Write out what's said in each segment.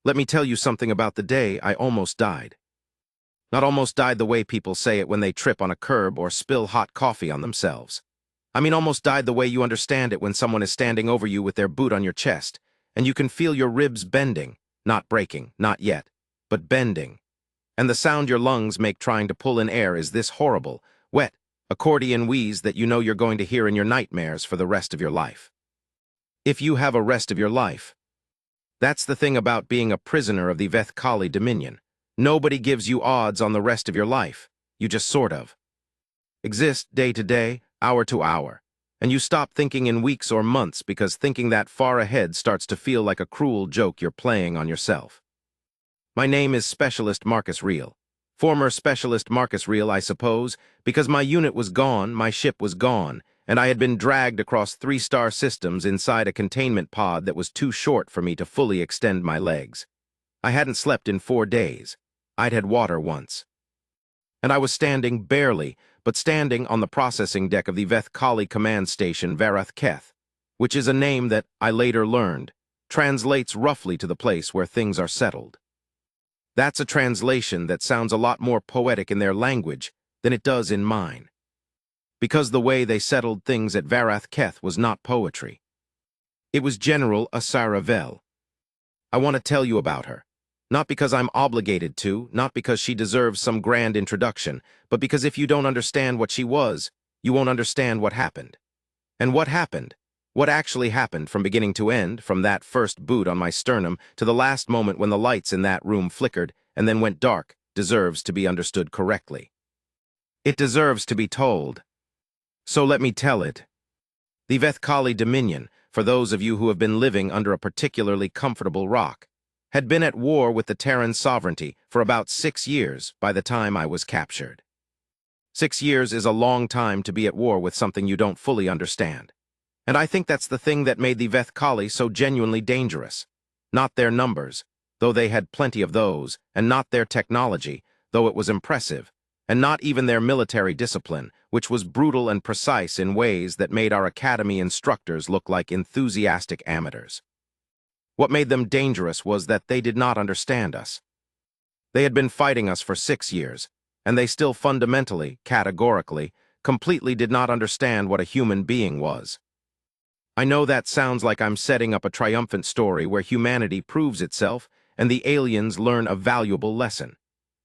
Let me tell you something about the day I almost died. Not almost died the way people say it when they trip on a curb or spill hot coffee on themselves. I mean almost died the way you understand it when someone is standing over you with their boot on your chest, and you can feel your ribs bending, not breaking, not yet, but bending. And the sound your lungs make trying to pull in air is this horrible, wet, accordion wheeze that you know you're going to hear in your nightmares for the rest of your life. If you have a rest of your life. That's the thing about being a prisoner of the Vethkali Dominion. Nobody gives you odds on the rest of your life. You just sort of exist day to day, hour to hour. And you stop thinking in weeks or months because thinking that far ahead starts to feel like a cruel joke you're playing on yourself. My name is Specialist Marcus Reel. Former Specialist Marcus Reel, I suppose, because my unit was gone, my ship was gone, and I had been dragged across 3-star systems inside a containment pod that was too short for me to fully extend my legs. I hadn't slept in 4 days. I'd had water once. And I was standing, barely, but standing on the processing deck of the Vethkali command station Varath Keth, which is a name that, I later learned, translates roughly to the place where things are settled. That's a translation that sounds a lot more poetic in their language than it does in mine. Because the way they settled things at Varath Keth was not poetry. It was General Asaravel. I want to tell you about her. Not because I'm obligated to, not because she deserves some grand introduction, but because if you don't understand what she was, you won't understand what happened. And what happened? What actually happened from beginning to end, from that first boot on my sternum to the last moment when the lights in that room flickered and then went dark, deserves to be understood correctly. It deserves to be told. So let me tell it. The Vethkali Dominion, for those of you who have been living under a particularly comfortable rock, had been at war with the Terran sovereignty for about 6 years by the time I was captured. 6 years is a long time to be at war with something you don't fully understand. And I think that's the thing that made the Vethkali so genuinely dangerous. Not their numbers, though they had plenty of those, and not their technology, though it was impressive, and not even their military discipline, which was brutal and precise in ways that made our academy instructors look like enthusiastic amateurs. What made them dangerous was that they did not understand us. They had been fighting us for 6 years, and they still fundamentally, categorically, completely did not understand what a human being was. I know that sounds like I'm setting up a triumphant story where humanity proves itself and the aliens learn a valuable lesson.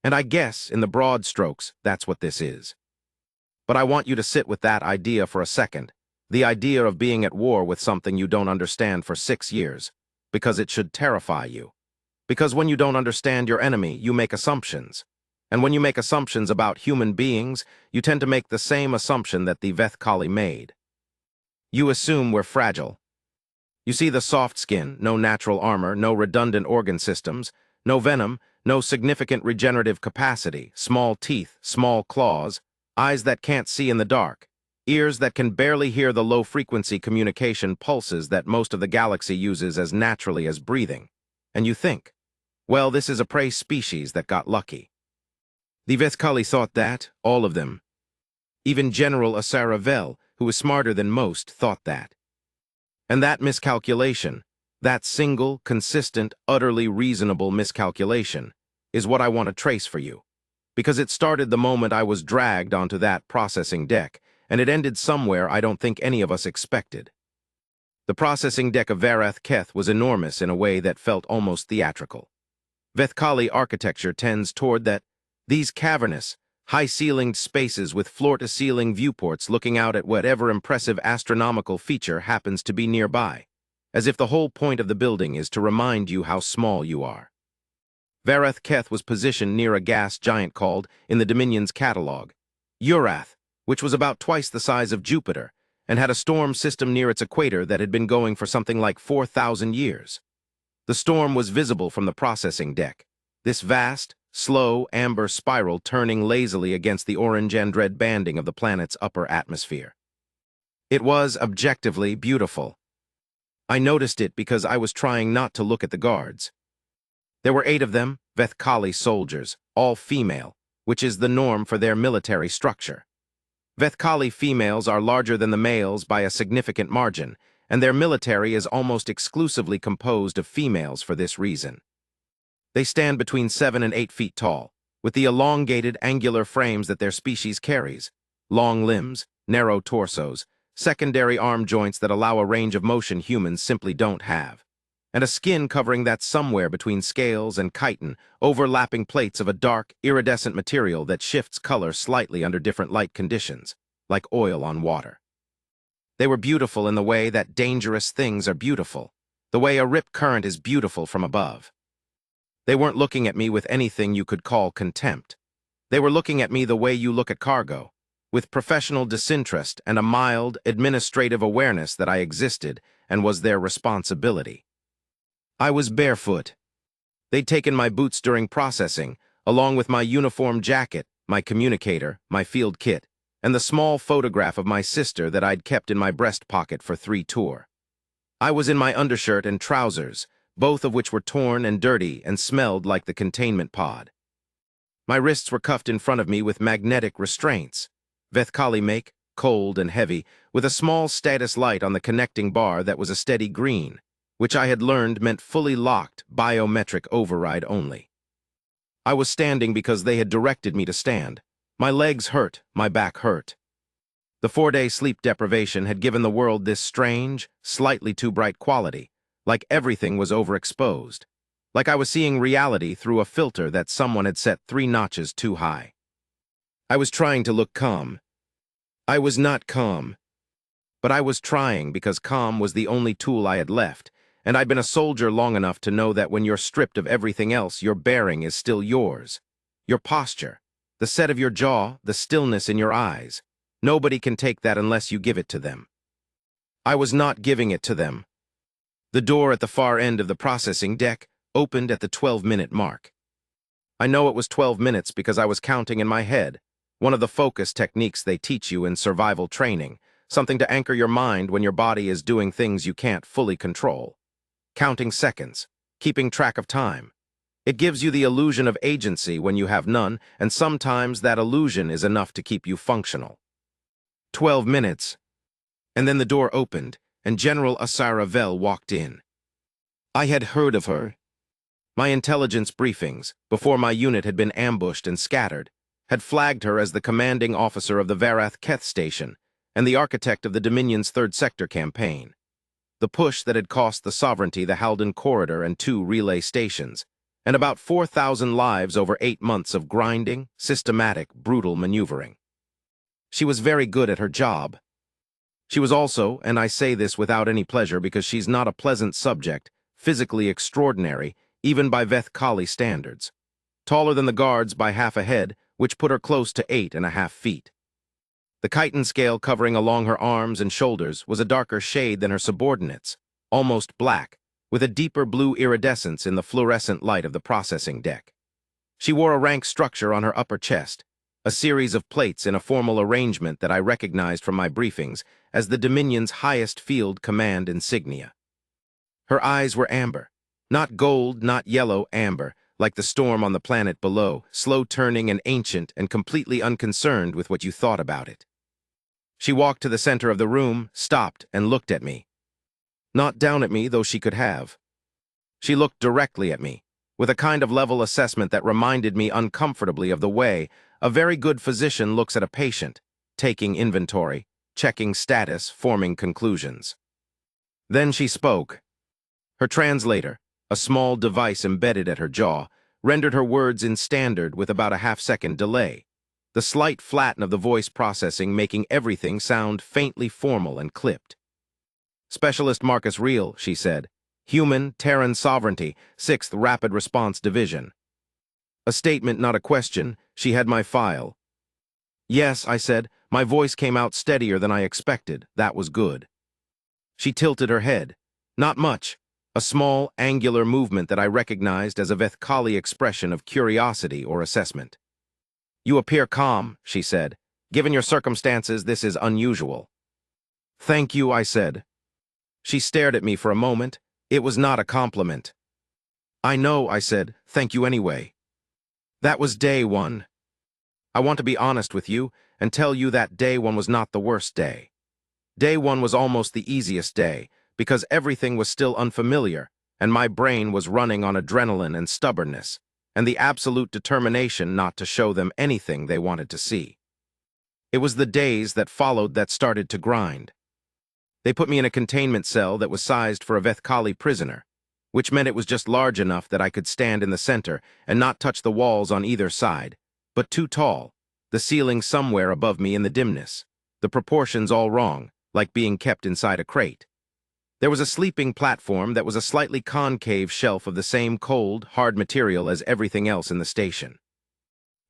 And I guess, in the broad strokes, that's what this is. But I want you to sit with that idea for a second, the idea of being at war with something you don't understand for 6 years, because it should terrify you. Because when you don't understand your enemy, you make assumptions. And when you make assumptions about human beings, you tend to make the same assumption that the Vethkali made. You assume we're fragile. You see the soft skin, no natural armor, no redundant organ systems, no venom, no significant regenerative capacity, small teeth, small claws, eyes that can't see in the dark, ears that can barely hear the low-frequency communication pulses that most of the galaxy uses as naturally as breathing. And you think, well, this is a prey species that got lucky. The Vethkali thought that, all of them. Even General Asaravel, who was smarter than most, thought that. And that miscalculation, that single, consistent, utterly reasonable miscalculation, is what I want to trace for you. Because it started the moment I was dragged onto that processing deck, and it ended somewhere I don't think any of us expected. The processing deck of Varath Keth was enormous in a way that felt almost theatrical. Vethkali architecture tends toward that. These cavernous, high-ceilinged spaces with floor-to-ceiling viewports looking out at whatever impressive astronomical feature happens to be nearby, as if the whole point of the building is to remind you how small you are. Varath Keth was positioned near a gas giant called, in the Dominion's catalog, Urath, which was about twice the size of Jupiter, and had a storm system near its equator that had been going for something like 4,000 years. The storm was visible from the processing deck, this vast, slow, amber spiral turning lazily against the orange and red banding of the planet's upper atmosphere. It was objectively beautiful. I noticed it because I was trying not to look at the guards. There were 8 of them, Vethkali soldiers, all female, which is the norm for their military structure. Vethkali females are larger than the males by a significant margin, and their military is almost exclusively composed of females for this reason. They stand between 7 and 8 feet tall, with the elongated, angular frames that their species carries, long limbs, narrow torsos, secondary arm joints that allow a range of motion humans simply don't have, and a skin covering that's somewhere between scales and chitin, overlapping plates of a dark, iridescent material that shifts color slightly under different light conditions, like oil on water. They were beautiful in the way that dangerous things are beautiful, the way a rip current is beautiful from above. They weren't looking at me with anything you could call contempt. They were looking at me the way you look at cargo, with professional disinterest and a mild, administrative awareness that I existed and was their responsibility. I was barefoot. They'd taken my boots during processing, along with my uniform jacket, my communicator, my field kit, and the small photograph of my sister that I'd kept in my breast pocket for 3 tour. I was in my undershirt and trousers, both of which were torn and dirty and smelled like the containment pod. My wrists were cuffed in front of me with magnetic restraints, Vethkali make, cold and heavy, with a small status light on the connecting bar that was a steady green, which I had learned meant fully locked, biometric override only. I was standing because they had directed me to stand. My legs hurt, my back hurt. The 4-day sleep deprivation had given the world this strange, slightly too bright quality, like everything was overexposed, like I was seeing reality through a filter that someone had set 3 notches too high. I was trying to look calm. I was not calm. But I was trying because calm was the only tool I had left, and I'd been a soldier long enough to know that when you're stripped of everything else, your bearing is still yours. Your posture, the set of your jaw, the stillness in your eyes. Nobody can take that unless you give it to them. I was not giving it to them. The door at the far end of the processing deck opened at the 12-minute mark. I know it was 12 minutes because I was counting in my head, one of the focus techniques they teach you in survival training, something to anchor your mind when your body is doing things you can't fully control. Counting seconds, keeping track of time. It gives you the illusion of agency when you have none, and sometimes that illusion is enough to keep you functional. 12 minutes, and then the door opened, and General Asara Vel walked in. I had heard of her. My intelligence briefings, before my unit had been ambushed and scattered, had flagged her as the commanding officer of the Varath Keth station and the architect of the Dominion's Third Sector campaign. The push that had cost the Sovereignty the Halden Corridor and 2 relay stations, and about 4,000 lives over 8 months of grinding, systematic, brutal maneuvering. She was very good at her job. She was also, and I say this without any pleasure because she's not a pleasant subject, physically extraordinary, even by Vethkali standards. Taller than the guards by half a head, which put her close to 8.5 feet. The chitin scale covering along her arms and shoulders was a darker shade than her subordinates, almost black, with a deeper blue iridescence in the fluorescent light of the processing deck. She wore a rank structure on her upper chest, a series of plates in a formal arrangement that I recognized from my briefings as the Dominion's highest field command insignia. Her eyes were amber, not gold, not yellow, amber, like the storm on the planet below, slow-turning and ancient and completely unconcerned with what you thought about it. She walked to the center of the room, stopped, and looked at me. Not down at me, though she could have. She looked directly at me, with a kind of level assessment that reminded me uncomfortably of the way a very good physician looks at a patient, taking inventory, checking status, forming conclusions. Then she spoke. Her translator, a small device embedded at her jaw, rendered her words in standard with about a half-second delay, the slight flatten of the voice processing making everything sound faintly formal and clipped. Specialist Marcus Reel, she said. Human, Terran Sovereignty, 6th Rapid Response Division. A statement, not a question. She had my file. Yes, I said. My voice came out steadier than I expected. That was good. She tilted her head. Not much. A small, angular movement that I recognized as a Vethkali expression of curiosity or assessment. You appear calm, she said. Given your circumstances, this is unusual. Thank you, I said. She stared at me for a moment. It was not a compliment. I know, I said. Thank you anyway. That was day 1. I want to be honest with you and tell you that day 1 was not the worst day. Day 1 was almost the easiest day, because everything was still unfamiliar, and my brain was running on adrenaline and stubbornness, and the absolute determination not to show them anything they wanted to see. It was the days that followed that started to grind. They put me in a containment cell that was sized for a Vethkali prisoner, which meant it was just large enough that I could stand in the center and not touch the walls on either side, but too tall, the ceiling somewhere above me in the dimness, the proportions all wrong, like being kept inside a crate. There was a sleeping platform that was a slightly concave shelf of the same cold, hard material as everything else in the station.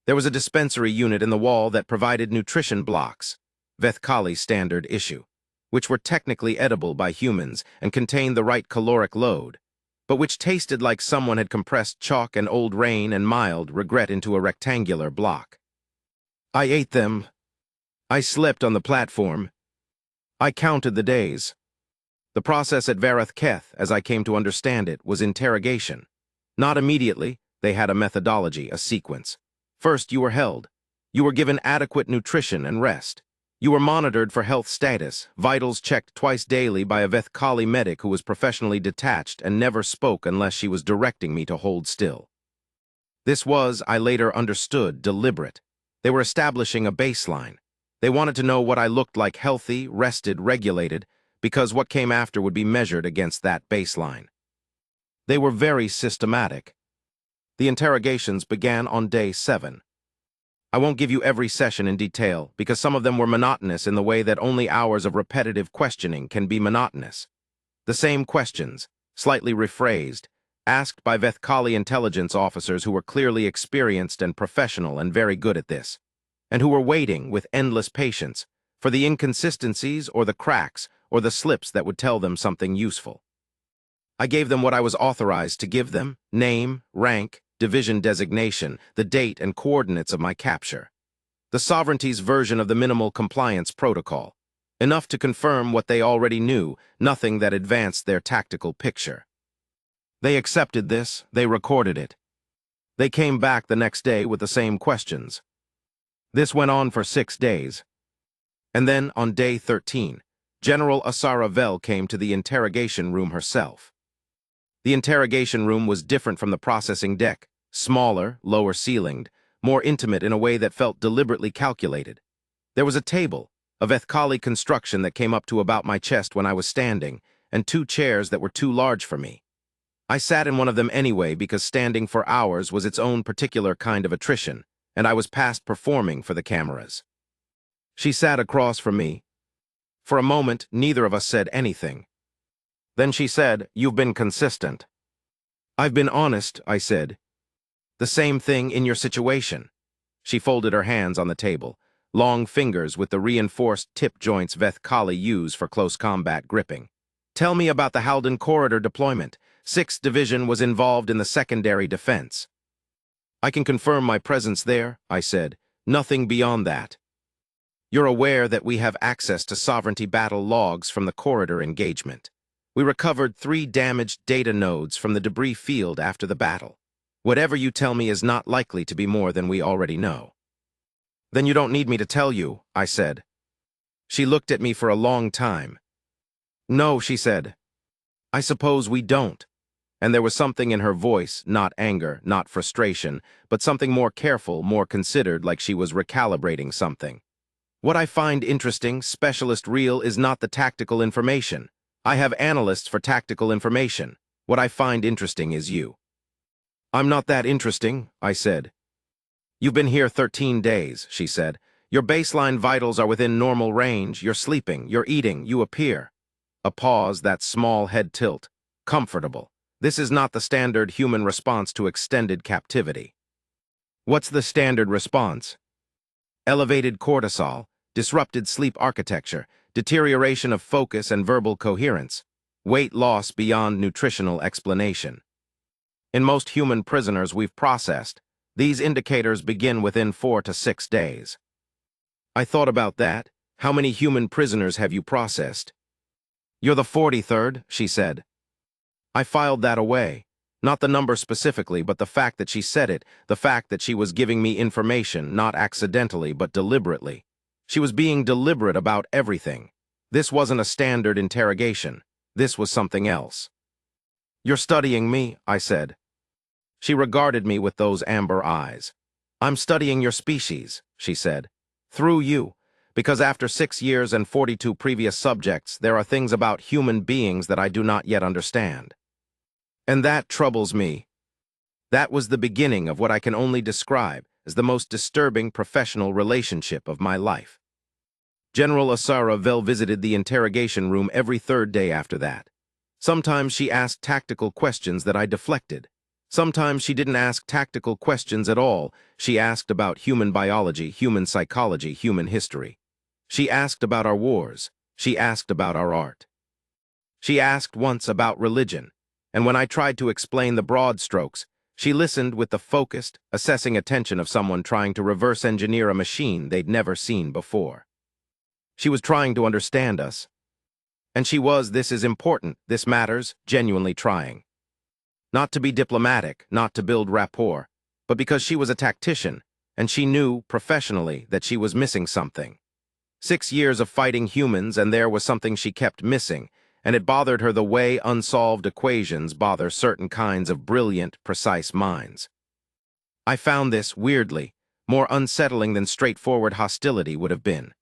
There was a dispensary unit in the wall that provided nutrition blocks, Vethkali standard issue, which were technically edible by humans and contained the right caloric load, but which tasted like someone had compressed chalk and old rain and mild regret into a rectangular block. I ate them. I slept on the platform. I counted the days. The process at Varath Keth, as I came to understand it, was interrogation. Not immediately, they had a methodology, a sequence. First, you were held. You were given adequate nutrition and rest. You were monitored for health status, vitals checked twice daily by a Vethkali medic who was professionally detached and never spoke unless she was directing me to hold still. This was, I later understood, deliberate. They were establishing a baseline. They wanted to know what I looked like: healthy, rested, regulated, because what came after would be measured against that baseline. They were very systematic. The interrogations began on day 7. I won't give you every session in detail, because some of them were monotonous in the way that only hours of repetitive questioning can be monotonous. The same questions, slightly rephrased, asked by Vethkali intelligence officers who were clearly experienced and professional and very good at this, and who were waiting with endless patience for the inconsistencies or the cracks or the slips that would tell them something useful. I gave them what I was authorized to give them: name, rank, division designation, the date and coordinates of my capture. The sovereignty's version of the minimal compliance protocol. Enough to confirm what they already knew, nothing that advanced their tactical picture. They accepted this, they recorded it. They came back the next day with the same questions. This went on for 6 days. And then, on day 13, General Asara Vel came to the interrogation room herself. The interrogation room was different from the processing deck, smaller, lower ceilinged, more intimate in a way that felt deliberately calculated. There was a table, a Vethkali construction that came up to about my chest when I was standing, and 2 chairs that were too large for me. I sat in one of them anyway because standing for hours was its own particular kind of attrition, and I was past performing for the cameras. She sat across from me. For a moment, neither of us said anything. Then she said, "You've been consistent." "I've been honest," I said. "The same thing in your situation." She folded her hands on the table, long fingers with the reinforced tip joints Vethkali use for close combat gripping. "Tell me about the Halden Corridor deployment. 6th Division was involved in the secondary defense." "I can confirm my presence there," I said. "Nothing beyond that." "You're aware that we have access to sovereignty battle logs from the corridor engagement. We recovered 3 damaged data nodes from the debris field after the battle. Whatever you tell me is not likely to be more than we already know." "Then you don't need me to tell you," I said. She looked at me for a long time. "No," she said. "I suppose we don't." And there was something in her voice, not anger, not frustration, but something more careful, more considered, like she was recalibrating something. "What I find interesting, specialist real, is not the tactical information. I have analysts for tactical information. What I find interesting is you." "I'm not that interesting," I said. "You've been here 13 days, she said. "Your baseline vitals are within normal range. You're sleeping, you're eating, you appear." A pause, that small head tilt. "Comfortable. This is not the standard human response to extended captivity." "What's the standard response?" "Elevated cortisol, disrupted sleep architecture, deterioration of focus and verbal coherence, weight loss beyond nutritional explanation. In most human prisoners we've processed, these indicators begin within 4 to 6 days." I thought about that. "How many human prisoners have you processed?" "You're the 43rd, she said. I filed that away. Not the number specifically, but the fact that she said it, the fact that she was giving me information, not accidentally, but deliberately. She was being deliberate about everything. This wasn't a standard interrogation. This was something else. You're studying me, I said. She regarded me with those amber eyes. I'm studying your species, she said. Through you, because after 6 years and 42 previous subjects, there are things about human beings that I do not yet understand. And that troubles me. That was the beginning of what I can only describe as the most disturbing professional relationship of my life. General Asara Vel visited the interrogation room every third day after that. Sometimes she asked tactical questions that I deflected. Sometimes she didn't ask tactical questions at all. She asked about human biology, human psychology, human history. She asked about our wars. She asked about our art. She asked once about religion, and when I tried to explain the broad strokes, she listened with the focused, assessing attention of someone trying to reverse engineer a machine they'd never seen before. She was trying to understand us. And she was, this is important, this matters, genuinely trying. Not to be diplomatic, not to build rapport, but because she was a tactician, and she knew, professionally, that she was missing something. 6 years of fighting humans, and there was something she kept missing, and it bothered her the way unsolved equations bother certain kinds of brilliant, precise minds. I found this, weirdly, more unsettling than straightforward hostility would have been.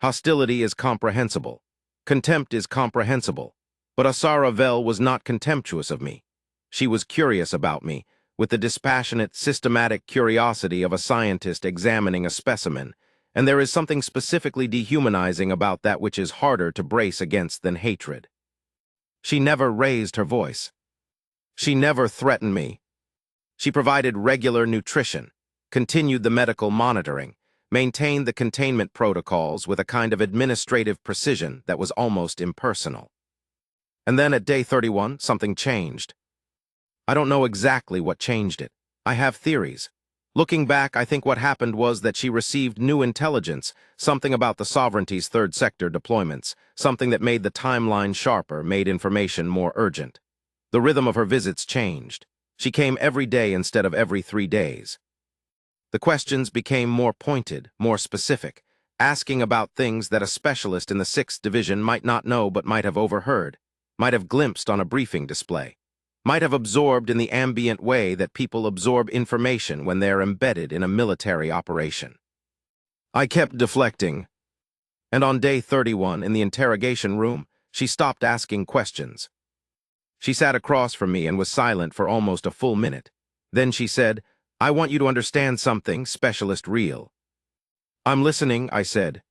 Hostility is comprehensible. Contempt is comprehensible. But Asara Vel was not contemptuous of me. She was curious about me, with the dispassionate, systematic curiosity of a scientist examining a specimen, and there is something specifically dehumanizing about that which is harder to brace against than hatred. She never raised her voice. She never threatened me. She provided regular nutrition, continued the medical monitoring, maintained the containment protocols with a kind of administrative precision that was almost impersonal. And then at day 31, something changed. I don't know exactly what changed it. I have theories. Looking back, I think what happened was that she received new intelligence, something about the sovereignty's third sector deployments, something that made the timeline sharper, made information more urgent. The rhythm of her visits changed. She came every day instead of every 3 days. The questions became more pointed, more specific, asking about things that a specialist in the 6th Division might not know but might have overheard, might have glimpsed on a briefing display, might have absorbed in the ambient way that people absorb information when they're embedded in a military operation. I kept deflecting, and on day 31, in the interrogation room, she stopped asking questions. She sat across from me and was silent for almost a full minute. Then she said, I want you to understand something, Specialist Real. I'm listening, I said.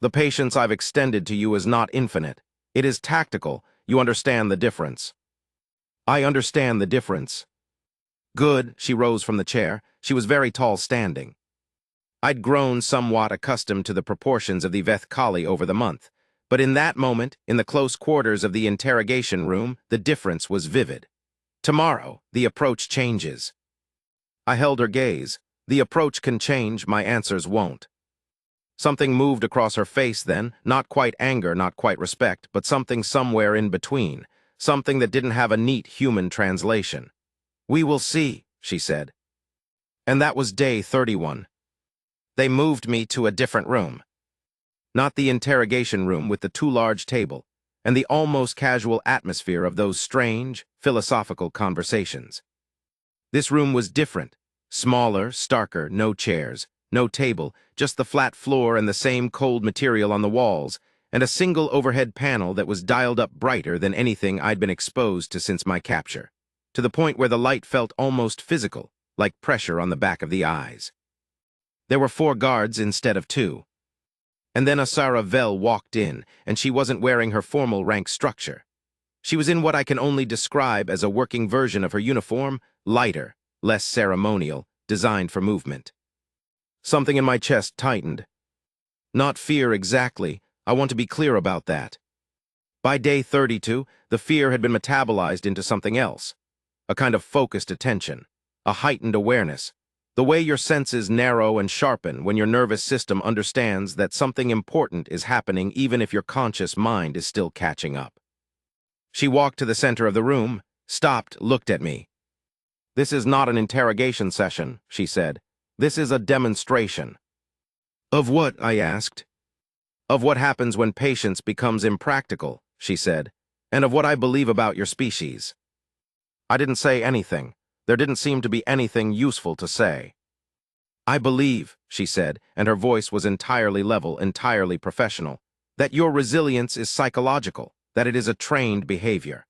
The patience I've extended to you is not infinite. It is tactical. You understand the difference. I understand the difference. Good, she rose from the chair. She was very tall standing. I'd grown somewhat accustomed to the proportions of the Veth Kali over the month, but in that moment, in the close quarters of the interrogation room, the difference was vivid. Tomorrow, the approach changes. I held her gaze. The approach can change, my answers won't. Something moved across her face then, not quite anger, not quite respect, but something somewhere in between, something that didn't have a neat human translation. We will see, she said. And that was day 31. They moved me to a different room. Not the interrogation room with the too large table, and the almost casual atmosphere of those strange, philosophical conversations. This room was different, smaller, starker, no chairs, no table, just the flat floor and the same cold material on the walls, and a single overhead panel that was dialed up brighter than anything I'd been exposed to since my capture, to the point where the light felt almost physical, like pressure on the back of the eyes. There were 4 guards instead of 2. And then Asara Vel walked in, and she wasn't wearing her formal rank structure. She was in what I can only describe as a working version of her uniform, lighter, less ceremonial, designed for movement. Something in my chest tightened. Not fear exactly, I want to be clear about that. By day 32, the fear had been metabolized into something else. A kind of focused attention, a heightened awareness, the way your senses narrow and sharpen when your nervous system understands that something important is happening even if your conscious mind is still catching up. She walked to the center of the room, stopped, looked at me. This is not an interrogation session, she said. This is a demonstration. Of what? I asked. Of what happens when patience becomes impractical, she said, and of what I believe about your species. I didn't say anything. There didn't seem to be anything useful to say. I believe, she said, and her voice was entirely level, entirely professional, that your resilience is psychological, that it is a trained behavior,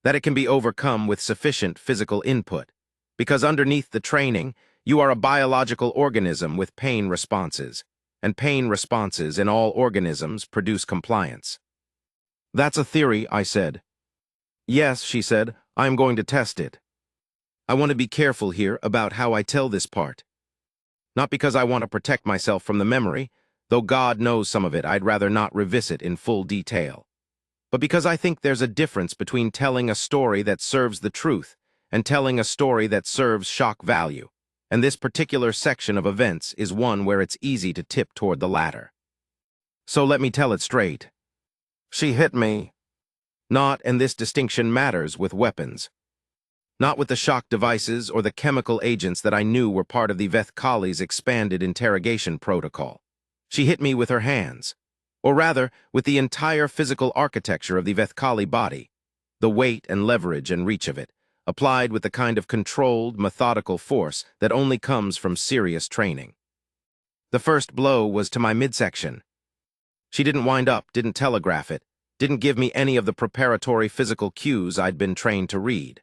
that it can be overcome with sufficient physical input, because underneath the training, you are a biological organism with pain responses, and pain responses in all organisms produce compliance. That's a theory, I said. Yes, she said, I'm going to test it. I want to be careful here about how I tell this part. Not because I want to protect myself from the memory, though God knows some of it, I'd rather not revisit in full detail. But because I think there's a difference between telling a story that serves the truth and telling a story that serves shock value, and this particular section of events is one where it's easy to tip toward the latter. So let me tell it straight. She hit me. Not, and this distinction matters, with weapons. Not with the shock devices or the chemical agents that I knew were part of the Vethkali's expanded interrogation protocol. She hit me with her hands, or rather, with the entire physical architecture of the Vethkali body, the weight and leverage and reach of it, applied with the kind of controlled, methodical force that only comes from serious training. The first blow was to my midsection. She didn't wind up, didn't telegraph it, didn't give me any of the preparatory physical cues I'd been trained to read.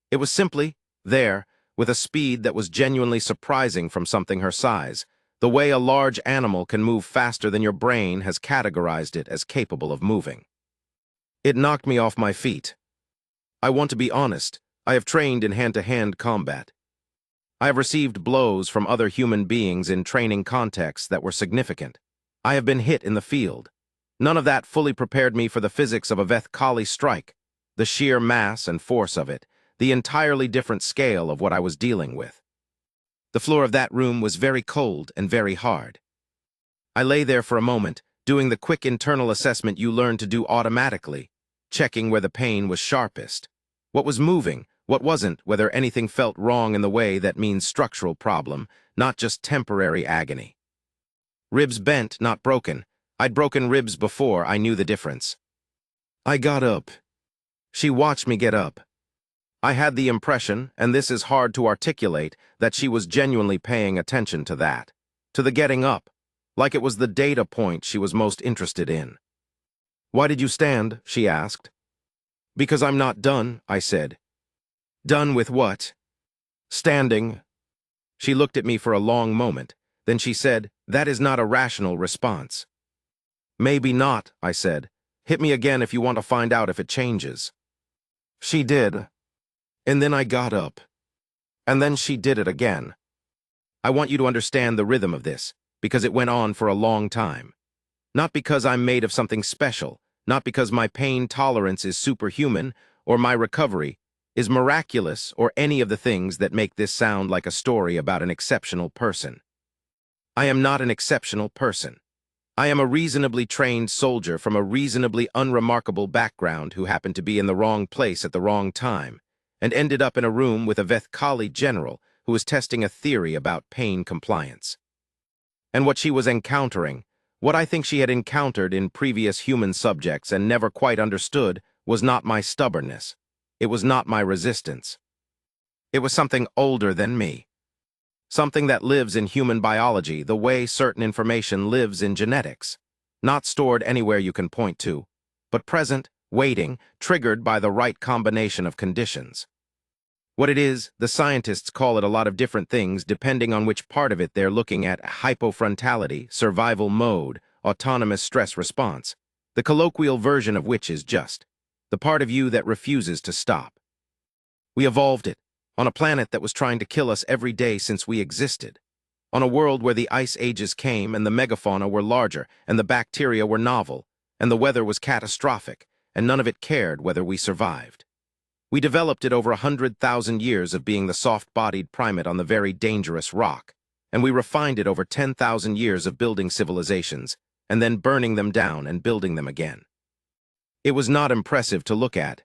It was simply there, with a speed that was genuinely surprising from something her size, the way a large animal can move faster than your brain has categorized it as capable of moving. It knocked me off my feet. I want to be honest, I have trained in hand-to-hand combat. I have received blows from other human beings in training contexts that were significant. I have been hit in the field. None of that fully prepared me for the physics of a Vethkali strike, the sheer mass and force of it, the entirely different scale of what I was dealing with. The floor of that room was very cold and very hard. I lay there for a moment, doing the quick internal assessment you learn to do automatically, checking where the pain was sharpest, what was moving, what wasn't, whether anything felt wrong in the way that means structural problem, not just temporary agony. Ribs bent, not broken. I'd broken ribs before, I knew the difference. I got up. She watched me get up. I had the impression, and this is hard to articulate, that she was genuinely paying attention to that, to the getting up, like it was the data point she was most interested in. Why did you stand? She asked. Because I'm not done, I said. Done with what? Standing. She looked at me for a long moment, then she said, that is not a rational response. Maybe not, I said. Hit me again if you want to find out if it changes. She did. And then I got up. And then she did it again. I want you to understand the rhythm of this, because it went on for a long time. Not because I'm made of something special, not because my pain tolerance is superhuman, or my recovery is miraculous, or any of the things that make this sound like a story about an exceptional person. I am not an exceptional person. I am a reasonably trained soldier from a reasonably unremarkable background who happened to be in the wrong place at the wrong time, and ended up in a room with a Vethkali general who was testing a theory about pain compliance. And what she was encountering, what I think she had encountered in previous human subjects and never quite understood, was not my stubbornness. It was not my resistance. It was something older than me. Something that lives in human biology the way certain information lives in genetics, not stored anywhere you can point to, but present, waiting, triggered by the right combination of conditions. What it is, the scientists call it a lot of different things depending on which part of it they're looking at: hypofrontality, survival mode, autonomous stress response, the colloquial version of which is just the part of you that refuses to stop. We evolved it on a planet that was trying to kill us every day since we existed, on a world where the ice ages came and the megafauna were larger and the bacteria were novel and the weather was catastrophic and none of it cared whether we survived. We developed it over 100,000 years of being the soft-bodied primate on the very dangerous rock, and we refined it over 10,000 years of building civilizations and then burning them down and building them again. It was not impressive to look at.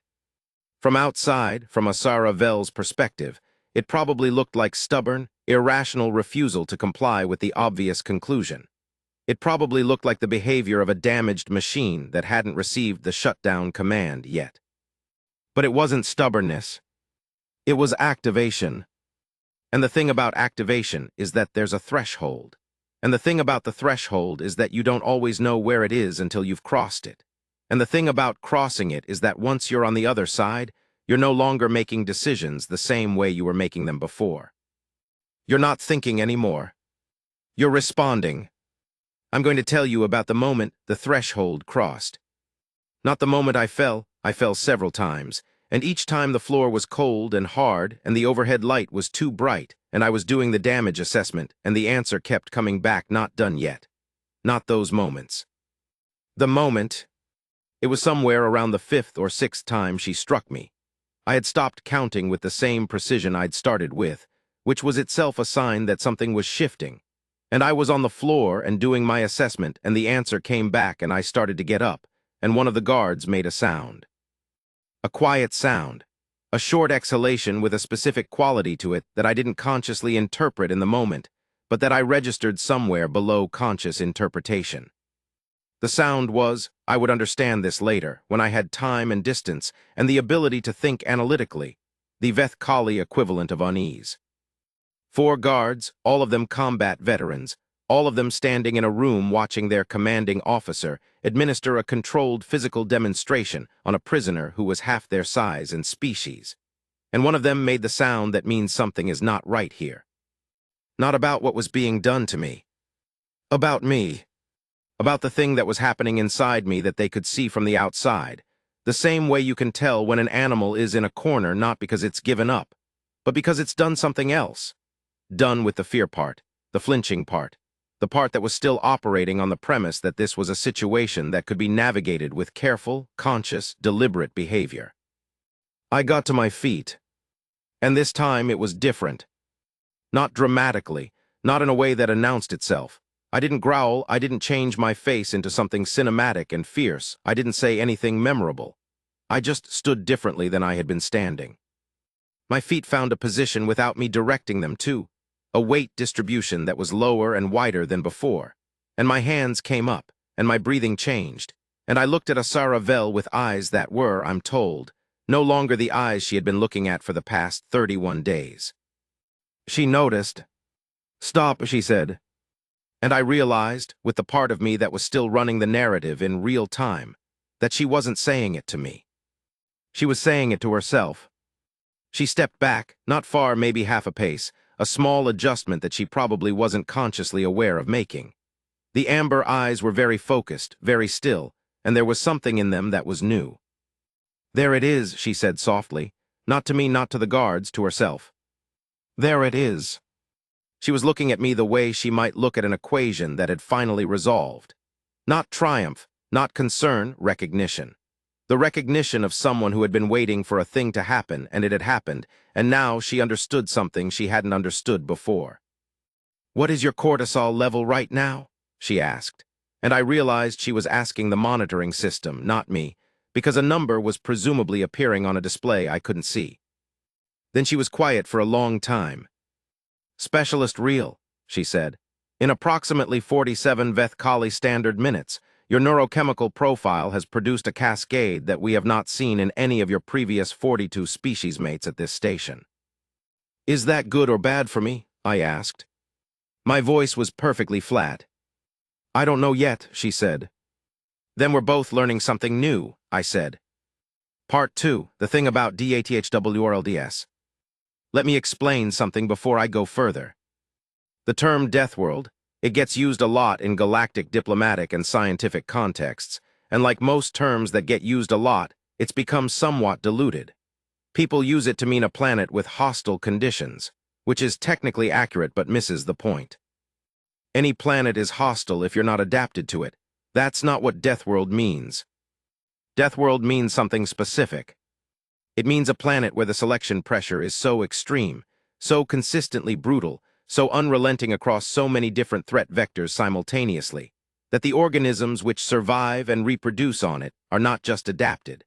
From outside, from a Saravel's perspective, it probably looked like stubborn, irrational refusal to comply with the obvious conclusion. It probably looked like the behavior of a damaged machine that hadn't received the shutdown command yet. But it wasn't stubbornness. It was activation. And the thing about activation is that there's a threshold. And the thing about the threshold is that you don't always know where it is until you've crossed it. And the thing about crossing it is that once you're on the other side, you're no longer making decisions the same way you were making them before. You're not thinking anymore. You're responding. I'm going to tell you about the moment the threshold crossed. Not the moment I fell several times, and each time the floor was cold and hard and the overhead light was too bright, and I was doing the damage assessment, and the answer kept coming back, not done yet. Not those moments. The moment, it was somewhere around the 5th or 6th time she struck me. I had stopped counting with the same precision I'd started with, which was itself a sign that something was shifting. And I was on the floor and doing my assessment, and the answer came back, and I started to get up, and one of the guards made a sound. A quiet sound, a short exhalation with a specific quality to it that I didn't consciously interpret in the moment, but that I registered somewhere below conscious interpretation. The sound was, I would understand this later, when I had time and distance and the ability to think analytically, the Veth Kali equivalent of unease. 4 guards, all of them combat veterans, all of them standing in a room watching their commanding officer administer a controlled physical demonstration on a prisoner who was half their size and species. And one of them made the sound that means something is not right here. Not about what was being done to me. About me. About the thing that was happening inside me that they could see from the outside. The same way you can tell when an animal is in a corner not because it's given up, but because it's done something else. Done with the fear part, the flinching part, the part that was still operating on the premise that this was a situation that could be navigated with careful, conscious, deliberate behavior. I got to my feet, and this time it was different. Not dramatically, not in a way that announced itself. I didn't growl, I didn't change my face into something cinematic and fierce, I didn't say anything memorable. I just stood differently than I had been standing. My feet found a position without me directing them to, a weight distribution that was lower and wider than before, and my hands came up, and my breathing changed, and I looked at Asara Vel with eyes that were, I'm told, no longer the eyes she had been looking at for the past 31 days. She noticed. "Stop," she said. And I realized, with the part of me that was still running the narrative in real time, that she wasn't saying it to me. She was saying it to herself. She stepped back, not far, maybe half a pace, a small adjustment that she probably wasn't consciously aware of making. The amber eyes were very focused, very still, and there was something in them that was new. "There it is," she said softly, not to me, not to the guards, to herself. "There it is." She was looking at me the way she might look at an equation that had finally resolved. Not triumph, not concern, recognition. The recognition of someone who had been waiting for a thing to happen, and it had happened, and now she understood something she hadn't understood before. "What is your cortisol level right now?" she asked, and I realized she was asking the monitoring system, not me, because a number was presumably appearing on a display I couldn't see. Then she was quiet for a long time. "Specialist real," she said. "In approximately 47 Veth Kali standard minutes, your neurochemical profile has produced a cascade that we have not seen in any of your previous 42 species mates at this station." "Is that good or bad for me?" I asked. My voice was perfectly flat. "I don't know yet," she said. "Then we're both learning something new," I said. Part 2, the thing about Deathworld. Let me explain something before I go further. The term Deathworld, it gets used a lot in galactic diplomatic and scientific contexts, and like most terms that get used a lot, it's become somewhat diluted. People use it to mean a planet with hostile conditions, which is technically accurate but misses the point. Any planet is hostile if you're not adapted to it. That's not what Deathworld means. Deathworld means something specific. It means a planet where the selection pressure is so extreme, so consistently brutal, so unrelenting across so many different threat vectors simultaneously, that the organisms which survive and reproduce on it are not just adapted.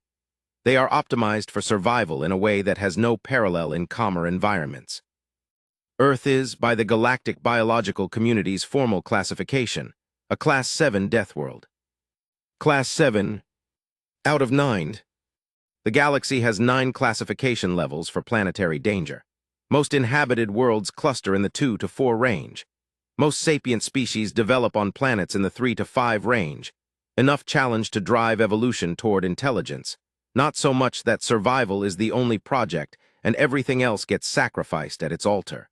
They are optimized for survival in a way that has no parallel in calmer environments. Earth is, by the galactic biological community's formal classification, a Class 7 Deathworld. Class 7 out of 9. The galaxy has 9 classification levels for planetary danger. Most inhabited worlds cluster in the 2 to 4 range. Most sapient species develop on planets in the 3 to 5 range. Enough challenge to drive evolution toward intelligence. Not so much that survival is the only project and everything else gets sacrificed at its altar.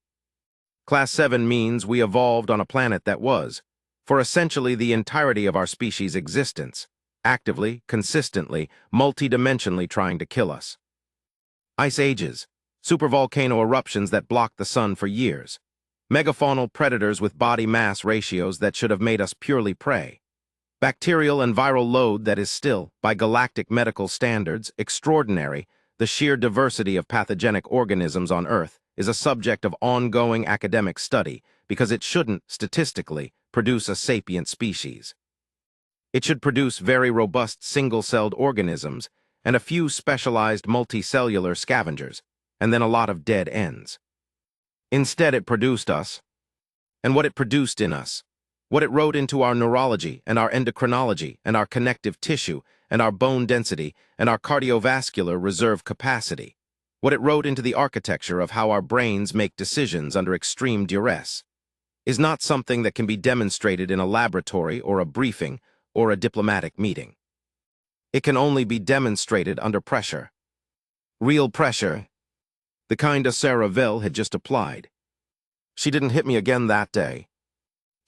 Class 7 means we evolved on a planet that was, for essentially the entirety of our species' existence, actively, consistently, multidimensionally trying to kill us. Ice ages, supervolcano eruptions that blocked the sun for years, megafaunal predators with body mass ratios that should have made us purely prey, bacterial and viral load that is still, by galactic medical standards, extraordinary. The sheer diversity of pathogenic organisms on Earth is a subject of ongoing academic study because it shouldn't, statistically, produce a sapient species. It should produce very robust single-celled organisms and a few specialized multicellular scavengers, and then a lot of dead ends. Instead, it produced us, and what it produced in us, what it wrote into our neurology and our endocrinology and our connective tissue and our bone density and our cardiovascular reserve capacity, what it wrote into the architecture of how our brains make decisions under extreme duress, is not something that can be demonstrated in a laboratory or a briefing or a diplomatic meeting. It can only be demonstrated under pressure. Real pressure, the kind Sarah Ville had just applied. She didn't hit me again that day.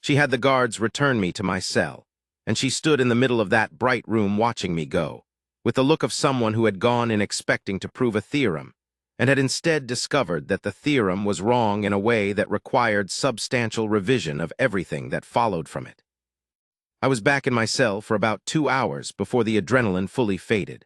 She had the guards return me to my cell, and she stood in the middle of that bright room watching me go, with the look of someone who had gone in expecting to prove a theorem, and had instead discovered that the theorem was wrong in a way that required substantial revision of everything that followed from it. I was back in my cell for about 2 hours before the adrenaline fully faded.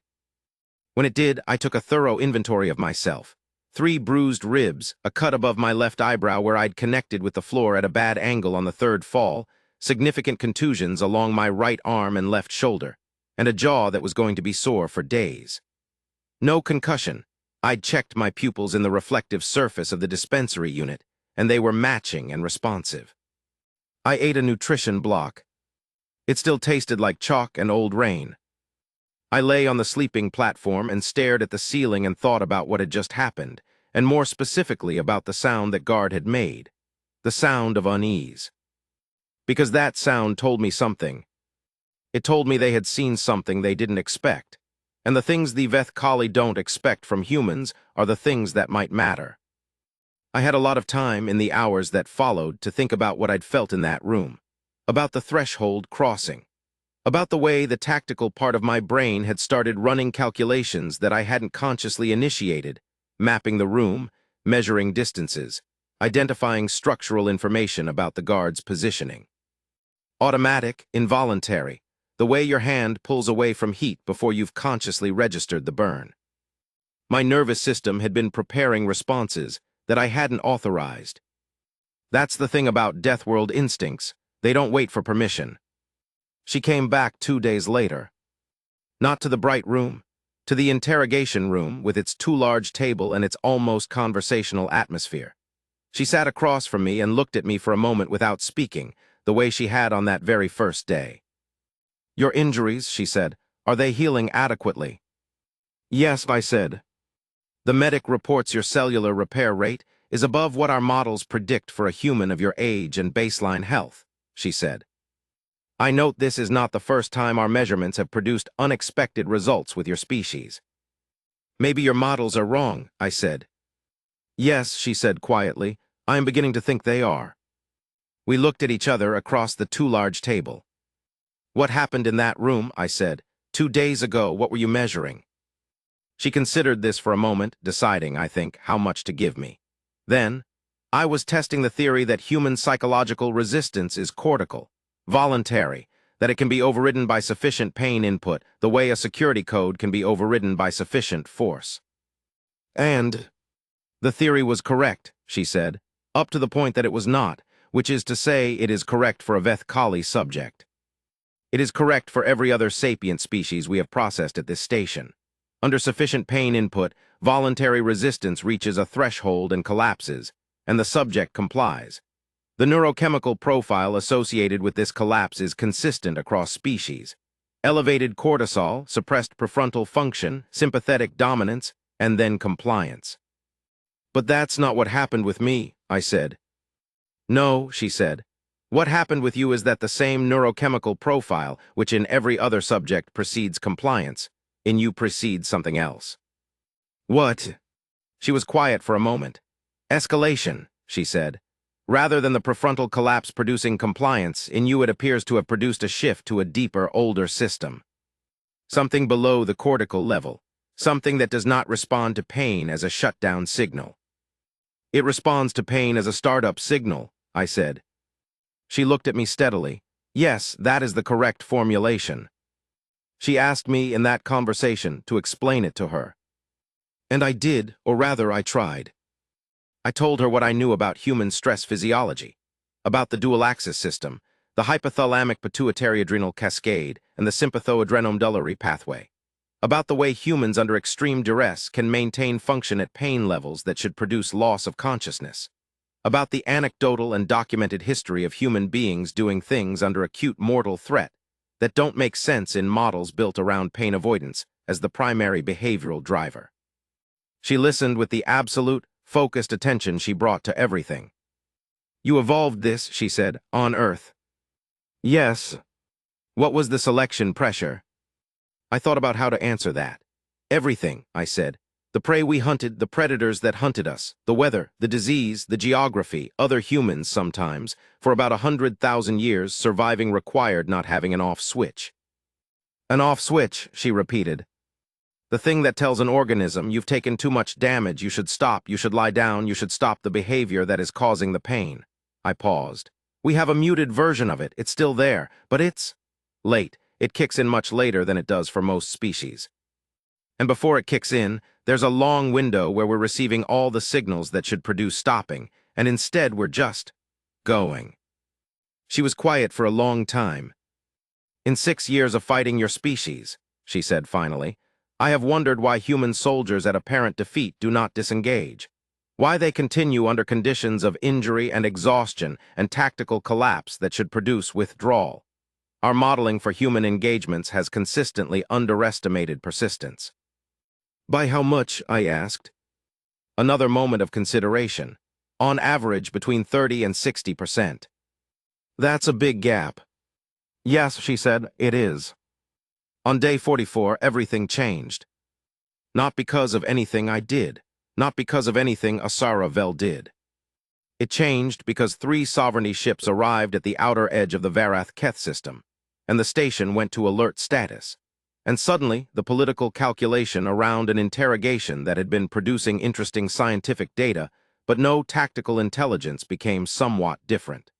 When it did, I took a thorough inventory of myself. 3 bruised ribs, a cut above my left eyebrow where I'd connected with the floor at a bad angle on the 3rd fall, significant contusions along my right arm and left shoulder, and a jaw that was going to be sore for days. No concussion. I'd checked my pupils in the reflective surface of the dispensary unit, and they were matching and responsive. I ate a nutrition block. It still tasted like chalk and old rain. I lay on the sleeping platform and stared at the ceiling and thought about what had just happened, and more specifically about the sound that guard had made, the sound of unease. Because that sound told me something. It told me they had seen something they didn't expect, and the things the Veth-Kali don't expect from humans are the things that might matter. I had a lot of time in the hours that followed to think about what I'd felt in that room, about the threshold crossing, about the way the tactical part of my brain had started running calculations that I hadn't consciously initiated, mapping the room, measuring distances, identifying structural information about the guard's positioning. Automatic, involuntary, the way your hand pulls away from heat before you've consciously registered the burn. My nervous system had been preparing responses that I hadn't authorized. That's the thing about Deathworld instincts. They don't wait for permission. She came back 2 days later. Not to the bright room, to the interrogation room with its too large table and its almost conversational atmosphere. She sat across from me and looked at me for a moment without speaking, the way she had on that very first day. "Your injuries," she said, "are they healing adequately?" "Yes," I said. "The medic reports your cellular repair rate is above what our models predict for a human of your age and baseline health," she said. "I note this is not the first time our measurements have produced unexpected results with your species." "Maybe your models are wrong," I said. "Yes," she said quietly, "I am beginning to think they are." We looked at each other across the too large table. "What happened in that room?" I said. "2 days ago, what were you measuring?" She considered this for a moment, deciding, I think, how much to give me. Then, "I was testing the theory that human psychological resistance is cortical, voluntary, that it can be overridden by sufficient pain input, the way a security code can be overridden by sufficient force." "And the theory was correct," she said, "up to the point that it was not, which is to say it is correct for a Veth-Kali subject. It is correct for every other sapient species we have processed at this station. Under sufficient pain input, voluntary resistance reaches a threshold and collapses, and the subject complies. The neurochemical profile associated with this collapse is consistent across species. Elevated cortisol, suppressed prefrontal function, sympathetic dominance, and then compliance. But that's not what happened with me, I said. No, she said. What happened with you is that the same neurochemical profile, which in every other subject precedes compliance, in you precedes something else. What? She was quiet for a moment. Escalation, she said. Rather than the prefrontal collapse producing compliance, in you it appears to have produced a shift to a deeper, older system. Something below the cortical level. Something that does not respond to pain as a shutdown signal. It responds to pain as a startup signal, I said. She looked at me steadily. Yes, that is the correct formulation. She asked me in that conversation to explain it to her. And I did, or rather I tried. I told her what I knew about human stress physiology, about the dual-axis system, the hypothalamic-pituitary-adrenal cascade, and the sympatho-adrenomedullary pathway, about the way humans under extreme duress can maintain function at pain levels that should produce loss of consciousness, about the anecdotal and documented history of human beings doing things under acute mortal threat that don't make sense in models built around pain avoidance as the primary behavioral driver. She listened with the absolute, focused attention she brought to everything. You evolved this, she said, on Earth. Yes. What was the selection pressure? I thought about how to answer that. Everything, I said. The prey we hunted, the predators that hunted us, the weather, the disease, the geography, other humans sometimes, for about 100,000 years, surviving required not having an off switch. An off switch, she repeated. The thing that tells an organism, you've taken too much damage, you should stop, you should lie down, you should stop the behavior that is causing the pain. I paused. We have a muted version of it, it's still there, but it's late. It kicks in much later than it does for most species. And before it kicks in, there's a long window where we're receiving all the signals that should produce stopping, and instead we're just going. She was quiet for a long time. In 6 years of fighting your species, she said finally, I have wondered why human soldiers at apparent defeat do not disengage, why they continue under conditions of injury and exhaustion and tactical collapse that should produce withdrawal. Our modeling for human engagements has consistently underestimated persistence. By how much, I asked. Another moment of consideration. On average, between 30 and 60%. That's a big gap. Yes, she said, it is. On day 44, everything changed. Not because of anything I did, not because of anything Asara Vel did. It changed because 3 sovereignty ships arrived at the outer edge of the Varath Keth system, and the station went to alert status. And suddenly, the political calculation around an interrogation that had been producing interesting scientific data, but no tactical intelligence, became somewhat different.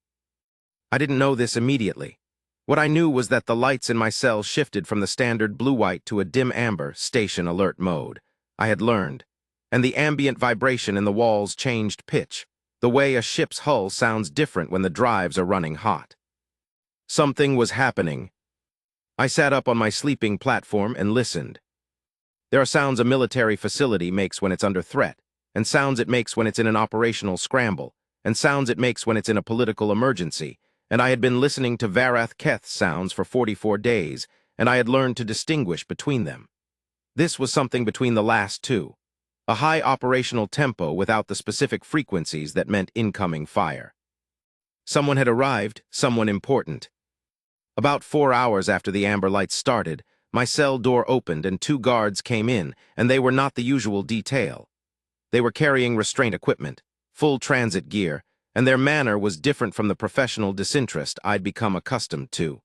I didn't know this immediately. What I knew was that the lights in my cell shifted from the standard blue-white to a dim amber station alert mode. I had learned. And the ambient vibration in the walls changed pitch, the way a ship's hull sounds different when the drives are running hot. Something was happening. I sat up on my sleeping platform and listened. There are sounds a military facility makes when it's under threat, and sounds it makes when it's in an operational scramble, and sounds it makes when it's in a political emergency, and I had been listening to Varath Keth sounds for 44 days, and I had learned to distinguish between them. This was something between the last two, a high operational tempo without the specific frequencies that meant incoming fire. Someone had arrived, someone important. About 4 hours after the amber lights started, my cell door opened and 2 guards came in, and they were not the usual detail. They were carrying restraint equipment, full transit gear, and their manner was different from the professional disinterest I'd become accustomed to.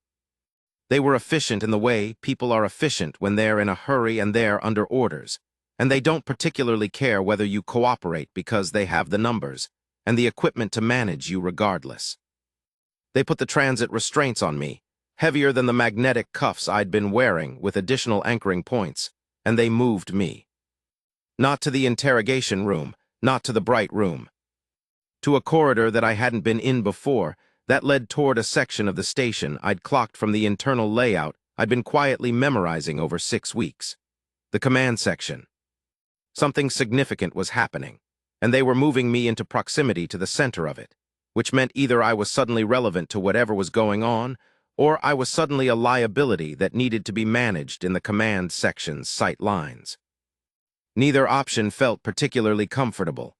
They were efficient in the way people are efficient when they're in a hurry and they're under orders, and they don't particularly care whether you cooperate because they have the numbers and the equipment to manage you regardless. They put the transit restraints on me, heavier than the magnetic cuffs I'd been wearing with additional anchoring points, and they moved me. Not to the interrogation room, not to the bright room. To a corridor that I hadn't been in before, that led toward a section of the station I'd clocked from the internal layout I'd been quietly memorizing over 6 weeks. The command section. Something significant was happening, and they were moving me into proximity to the center of it, which meant either I was suddenly relevant to whatever was going on, or I was suddenly a liability that needed to be managed in the command section's sight lines. Neither option felt particularly comfortable.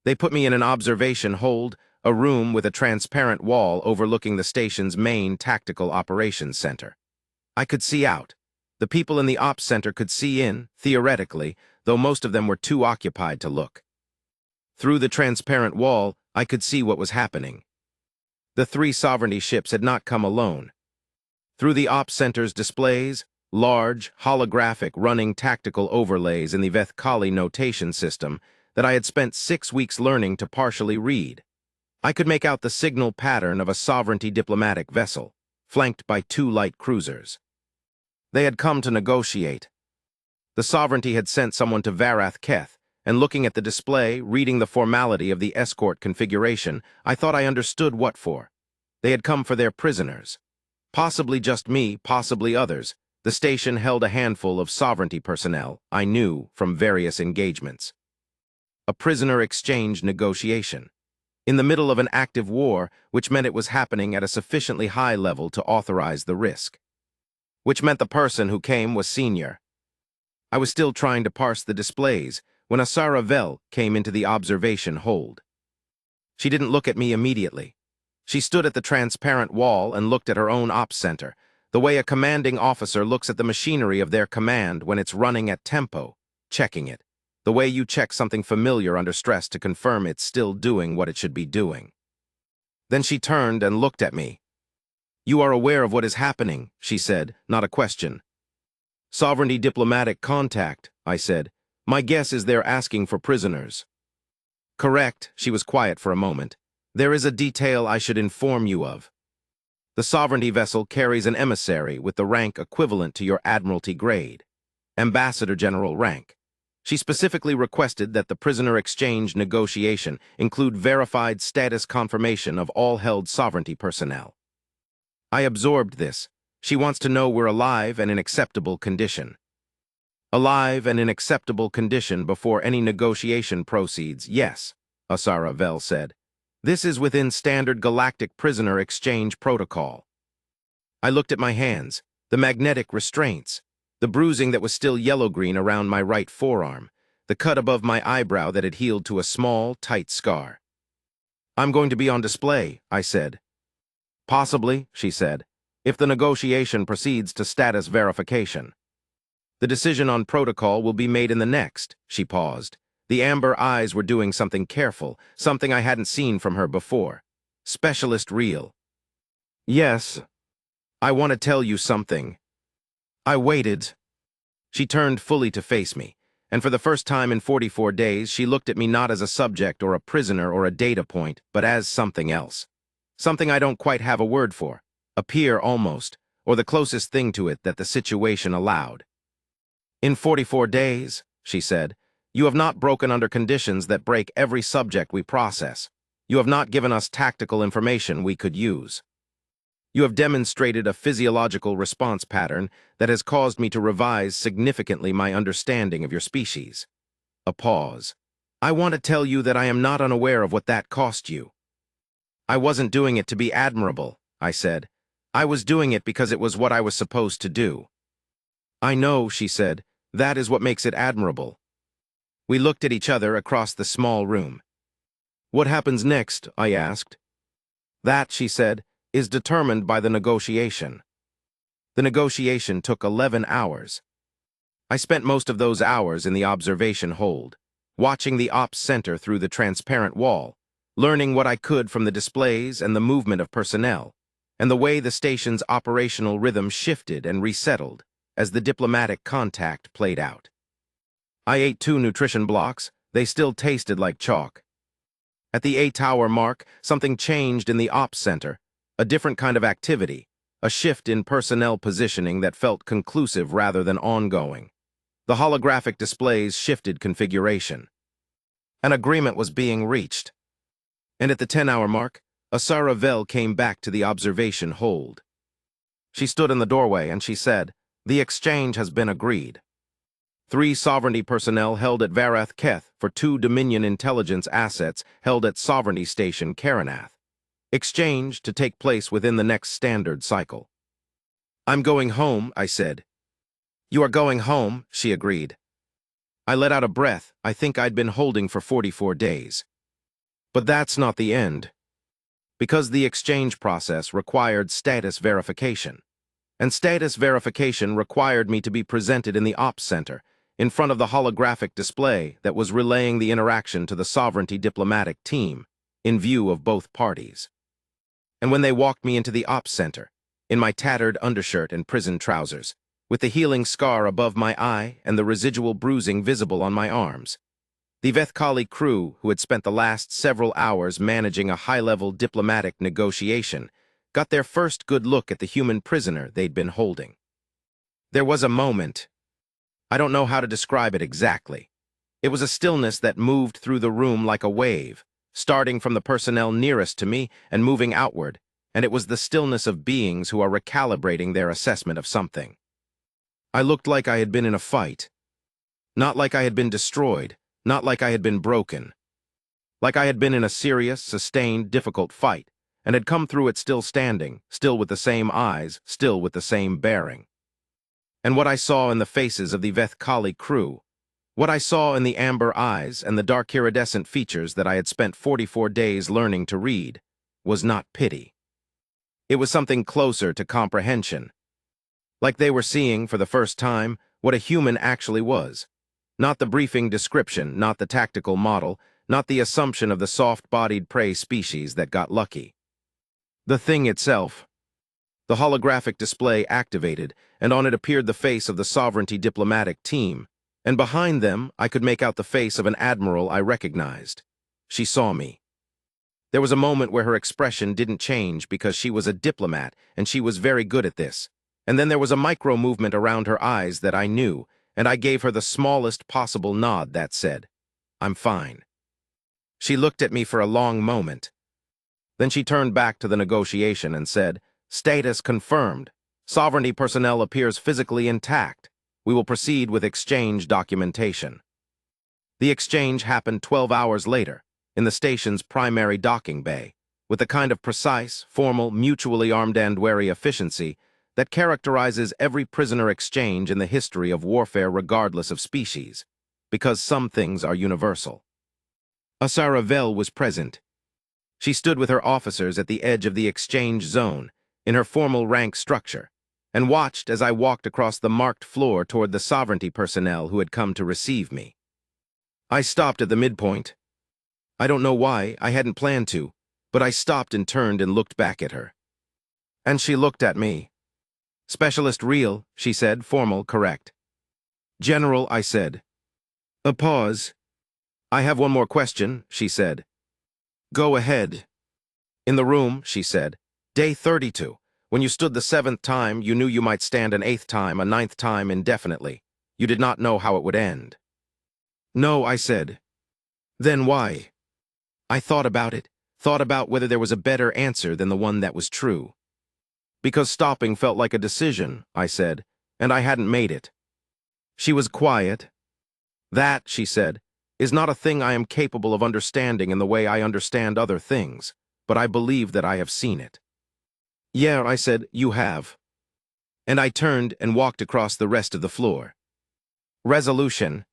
They put me in an observation hold, a room with a transparent wall overlooking the station's main tactical operations center. I could see out. The people in the ops center could see in, theoretically, though most of them were too occupied to look. Through the transparent wall, I could see what was happening. The 3 sovereignty ships had not come alone. Through the ops center's displays, large, holographic, running tactical overlays in the Vethkali notation system that I had spent 6 weeks learning to partially read, I could make out the signal pattern of a sovereignty diplomatic vessel, flanked by 2 light cruisers. They had come to negotiate. The sovereignty had sent someone to Varath Keth, and looking at the display, reading the formality of the escort configuration, I thought I understood what for. They had come for their prisoners. Possibly just me, possibly others. The station held a handful of sovereignty personnel, I knew from various engagements. A prisoner exchange negotiation. In the middle of an active war, which meant it was happening at a sufficiently high level to authorize the risk. Which meant the person who came was senior. I was still trying to parse the displays when Asara Vel came into the observation hold. She didn't look at me immediately. She stood at the transparent wall and looked at her own ops center, the way a commanding officer looks at the machinery of their command when it's running at tempo, checking it, the way you check something familiar under stress to confirm it's still doing what it should be doing. Then she turned and looked at me. "You are aware of what is happening," she said, not a question. "Sovereignty diplomatic contact," I said. "My guess is they're asking for prisoners." "Correct," she was quiet for a moment. "There is a detail I should inform you of. The sovereignty vessel carries an emissary with the rank equivalent to your admiralty grade, Ambassador General rank. She specifically requested that the prisoner exchange negotiation include verified status confirmation of all held sovereignty personnel. I absorbed this. She wants to know we're alive and in acceptable condition. Alive and in acceptable condition before any negotiation proceeds, yes, Asara Vel said. This is within standard galactic prisoner exchange protocol. I looked at my hands, the magnetic restraints, the bruising that was still yellow-green around my right forearm, the cut above my eyebrow that had healed to a small, tight scar. "I'm going to be on display," I said. "Possibly," she said, "if the negotiation proceeds to status verification. The decision on protocol will be made in the next." She paused. The amber eyes were doing something careful, something I hadn't seen from her before. Specialist real. "Yes. I want to tell you something." I waited. She turned fully to face me, and for the first time in 44 days, she looked at me not as a subject or a prisoner or a data point, but as something else. Something I don't quite have a word for. A peer almost, or the closest thing to it that the situation allowed. "In 44 days, she said, you have not broken under conditions that break every subject we process. You have not given us tactical information we could use. You have demonstrated a physiological response pattern that has caused me to revise significantly my understanding of your species." A pause. "I want to tell you that I am not unaware of what that cost you." "I wasn't doing it to be admirable," I said. "I was doing it because it was what I was supposed to do." "I know," she said. "That is what makes it admirable." We looked at each other across the small room. "What happens next?" I asked. "That," she said, "is determined by the negotiation." The negotiation took 11 hours. I spent most of those hours in the observation hold, watching the ops center through the transparent wall, learning what I could from the displays and the movement of personnel, and the way the station's operational rhythm shifted and resettled as the diplomatic contact played out. I ate 2 nutrition blocks. They still tasted like chalk. At the 8-hour mark, something changed in the ops center, a different kind of activity, a shift in personnel positioning that felt conclusive rather than ongoing. The holographic displays shifted configuration. An agreement was being reached. And at the 10-hour mark, Asara Vel came back to the observation hold. She stood in the doorway and she said, "The exchange has been agreed. 3 sovereignty personnel held at Varath Keth for 2 Dominion intelligence assets held at Sovereignty Station Karanath. Exchange to take place within the next standard cycle. I'm going home, I said. You are going home, she agreed. I let out a breath I think I'd been holding for 44 days. But that's not the end. Because the exchange process required status verification. And status verification required me to be presented in the ops center, in front of the holographic display that was relaying the interaction to the sovereignty diplomatic team, in view of both parties. And when they walked me into the ops center, in my tattered undershirt and prison trousers, with the healing scar above my eye and the residual bruising visible on my arms, the Vethkali crew, who had spent the last several hours managing a high-level diplomatic negotiation, got their first good look at the human prisoner they'd been holding. There was a moment. I don't know how to describe it exactly. It was a stillness that moved through the room like a wave, starting from the personnel nearest to me and moving outward, and it was the stillness of beings who are recalibrating their assessment of something. I looked like I had been in a fight. Not like I had been destroyed, not like I had been broken. Like I had been in a serious, sustained, difficult fight, and had come through it still standing, still with the same eyes, still with the same bearing. And what I saw in the faces of the Vethkali crew, what I saw in the amber eyes and the dark iridescent features that I had spent 44 days learning to read, was not pity. It was something closer to comprehension. Like they were seeing, for the first time, what a human actually was. Not the briefing description, not the tactical model, not the assumption of the soft-bodied prey species that got lucky. The thing itself. The holographic display activated, and on it appeared the face of the sovereignty diplomatic team, and behind them I could make out the face of an admiral I recognized. She saw me. There was a moment where her expression didn't change because she was a diplomat and she was very good at this, and then there was a micro-movement around her eyes that I knew, and I gave her the smallest possible nod that said, "I'm fine." She looked at me for a long moment. Then she turned back to the negotiation and said, "Status confirmed. Sovereignty personnel appears physically intact. We will proceed with exchange documentation." The exchange happened 12 hours later, in the station's primary docking bay, with the kind of precise, formal, mutually armed and wary efficiency that characterizes every prisoner exchange in the history of warfare regardless of species, because some things are universal. Asaravel was present. She stood with her officers at the edge of the exchange zone, in her formal rank structure, and watched as I walked across the marked floor toward the sovereignty personnel who had come to receive me. I stopped at the midpoint. I don't know why, I hadn't planned to, but I stopped and turned and looked back at her. And she looked at me. "Specialist real," she said, formal, correct. "General," I said. A pause. "I have one more question," she said. "Go ahead." "In the room," she said, "day 32. When you stood the 7th time, you knew you might stand an 8th time, a 9th time indefinitely. You did not know how it would end." "No," I said. "Then why?" I thought about it, thought about whether there was a better answer than the one that was true. "Because stopping felt like a decision," I said, "and I hadn't made it." She was quiet. "That," she said, "is not a thing I am capable of understanding in the way I understand other things, but I believe that I have seen it." "Yeah," I said, "you have." And I turned and walked across the rest of the floor. Resolution.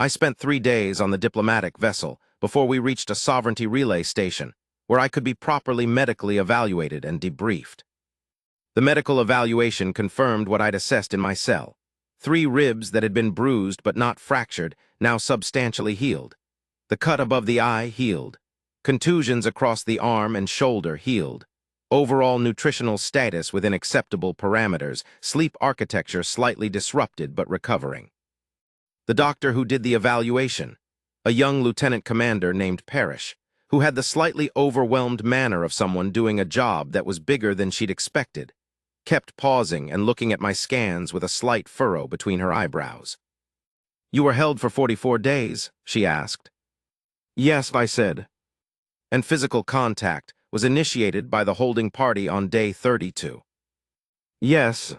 I spent 3 days on the diplomatic vessel before we reached a sovereignty relay station, where I could be properly medically evaluated and debriefed. The medical evaluation confirmed what I'd assessed in my cell. 3 ribs that had been bruised but not fractured, now substantially healed. The cut above the eye healed. Contusions across the arm and shoulder healed. Overall nutritional status within acceptable parameters, sleep architecture slightly disrupted but recovering. The doctor who did the evaluation, a young lieutenant commander named Parrish, who had the slightly overwhelmed manner of someone doing a job that was bigger than she'd expected, kept pausing and looking at my scans with a slight furrow between her eyebrows. "You were held for 44 days, she asked. "Yes," I said. "And physical contact was initiated by the holding party on day 32. "Yes."